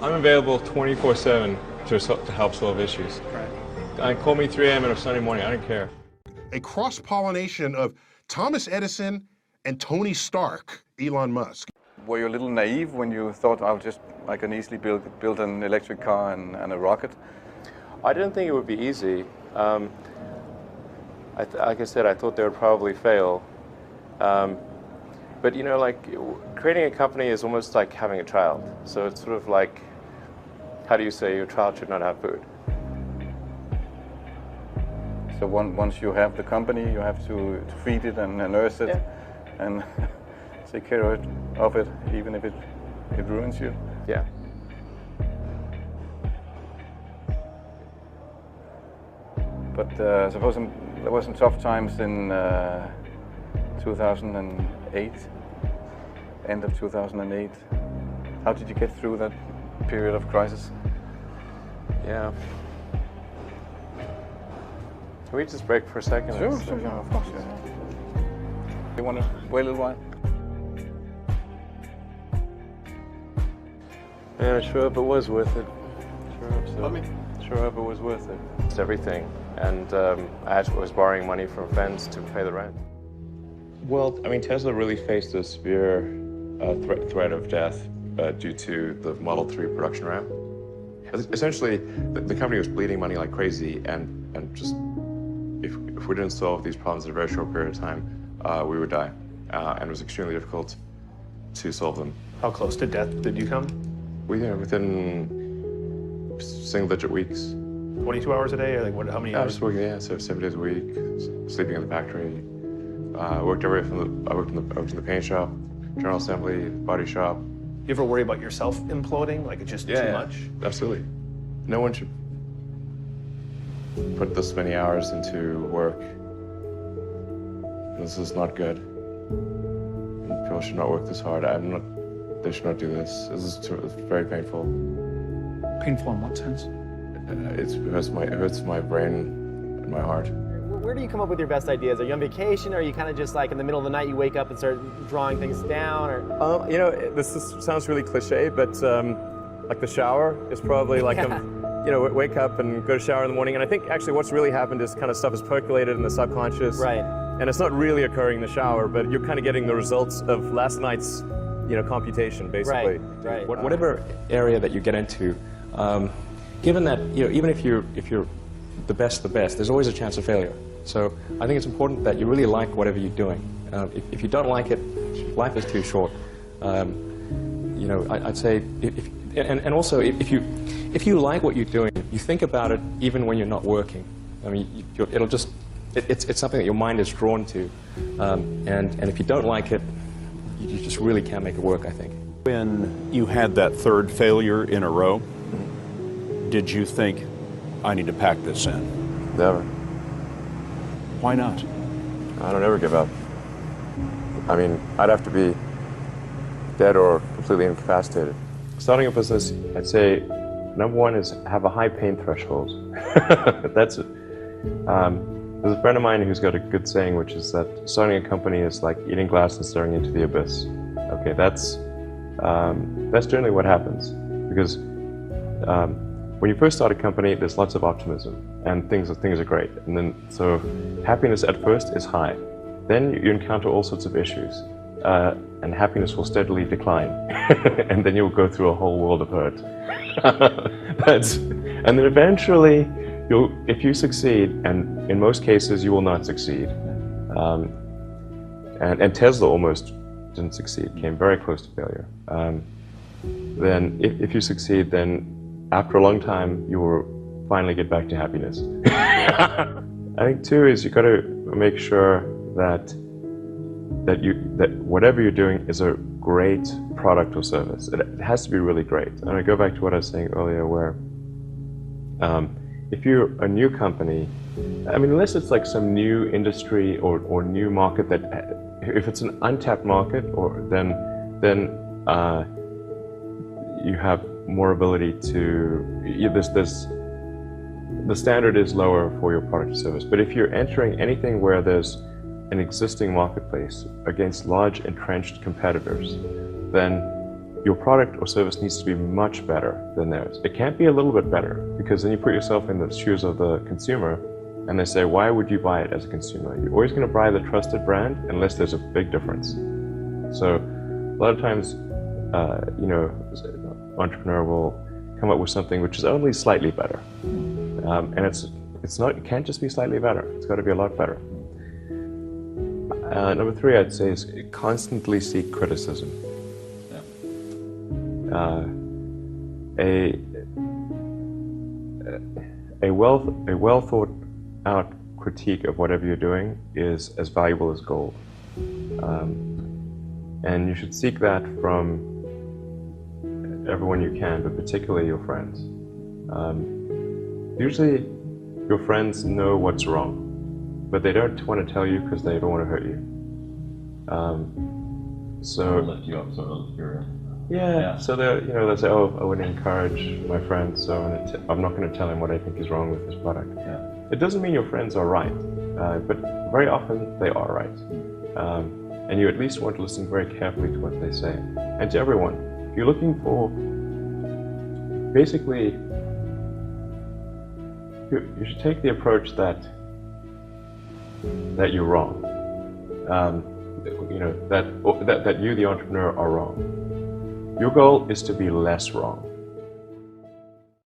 I'm available 24/7 to help solve issues. Right. Call me 3 a.m. on a Sunday morning, I don't care. A cross-pollination of Thomas Edison and Tony Stark, Elon Musk. Were you a little naive when you thought I can easily build an electric car and a rocket? I didn't think it would be easy. Like I said, I thought they would probably fail. But you know, like creating a company is almost like having a child. So it's sort of like, how do you say your child should not have food? So once you have the company, you have to feed it and nurse it and take care of it, even if it ruins you. Yeah. But suppose there were some tough times in 2008, end of 2008. How did you get through that period of crisis? Yeah. Can we just break for a second? Sure, of course. Yeah. You want to wait a little while? Man, I sure hope it was worth it. Sure hope it was worth it. It's everything. And I was borrowing money from friends to pay the rent. Well, I mean, Tesla really faced a severe threat of death due to the Model 3 production ramp. Essentially, the company was bleeding money like crazy, and just if we didn't solve these problems in a very short period of time, we would die. And it was extremely difficult to solve them. How close to death did you come? Within single-digit weeks. 22 hours a day, or like what? How many hours? Just working, so 7 days a week, sleeping in the factory. I worked everywhere I worked in the paint shop, general assembly, body shop. You ever worry about yourself imploding? Like it's just too much? Absolutely. No one should put this many hours into work. This is not good. People should not work this hard. They should not do this. It's very painful. Painful in what sense? It hurts my brain and my heart. Where do you come up with your best ideas? Are you on vacation, or are you kind of just like in the middle of the night you wake up and start drawing things down? Or you know, sounds really cliche, but like the shower is probably like you know, wake up and go to shower in the morning. And I think actually what's really happened is kind of stuff is percolated in the subconscious. Right. And it's not really occurring in the shower, but you're kind of getting the results of last night's, you know, computation, basically. Right. Whatever area that you get into, given that, you know, even if you're the best, there's always a chance of failure. So I think it's important that you really like whatever you're doing. If you don't like it, life is too short. You know, I'd say, and also if you like what you're doing, you think about it even when you're not working. I mean, it's something that your mind is drawn to, and if you don't like it, you just really can't make it work, I think. When you had that third failure in a row, did you think, I need to pack this in? Never. Why not? I don't ever give up. I mean, I'd have to be dead or completely incapacitated. Starting a business, I'd say, number one is have a high pain threshold. That's it. There's a friend of mine who's got a good saying, which is that starting a company is like eating glass and staring into the abyss. Okay, that's generally what happens, because when you first start a company, there's lots of optimism and things are great, and then so happiness at first is high. Then you encounter all sorts of issues, and happiness will steadily decline, and then you'll go through a whole world of hurt. And then eventually, if you succeed, and in most cases you will not succeed, and Tesla almost didn't succeed, came very close to failure. Then if you succeed, then after a long time you will finally get back to happiness. I think too is you got to make sure that whatever you're doing is a great product or service. It has to be really great. And I go back to what I was saying earlier, where if you're a new company, I mean, unless it's like some new industry or new market that, if it's an untapped market, or then you have more ability to, the standard is lower for your product or service. But if you're entering anything where there's an existing marketplace against large entrenched competitors, then your product or service needs to be much better than theirs. It can't be a little bit better, because then you put yourself in the shoes of the consumer and they say, why would you buy it as a consumer? You're always going to buy the trusted brand unless there's a big difference. So a lot of times, you know, an entrepreneur will come up with something which is only slightly better. And it can't just be slightly better. It's got to be a lot better. Number 3, I'd say, is constantly seek criticism. A well thought out critique of whatever you're doing is as valuable as gold. And you should seek that from everyone you can, but particularly your friends. Usually your friends know what's wrong, but they don't want to tell you because they don't want to hurt you. So lift you up, sort of. yeah. So they'll say, oh, I would encourage my friend, so I'm not going to tell him what I think is wrong with this product. Yeah. It doesn't mean your friends are right, but very often they are right. And you at least want to listen very carefully to what they say. And to everyone, if you're looking for, basically, you should take the approach that you're wrong. You know, that you, the entrepreneur, are wrong. Your goal is to be less wrong.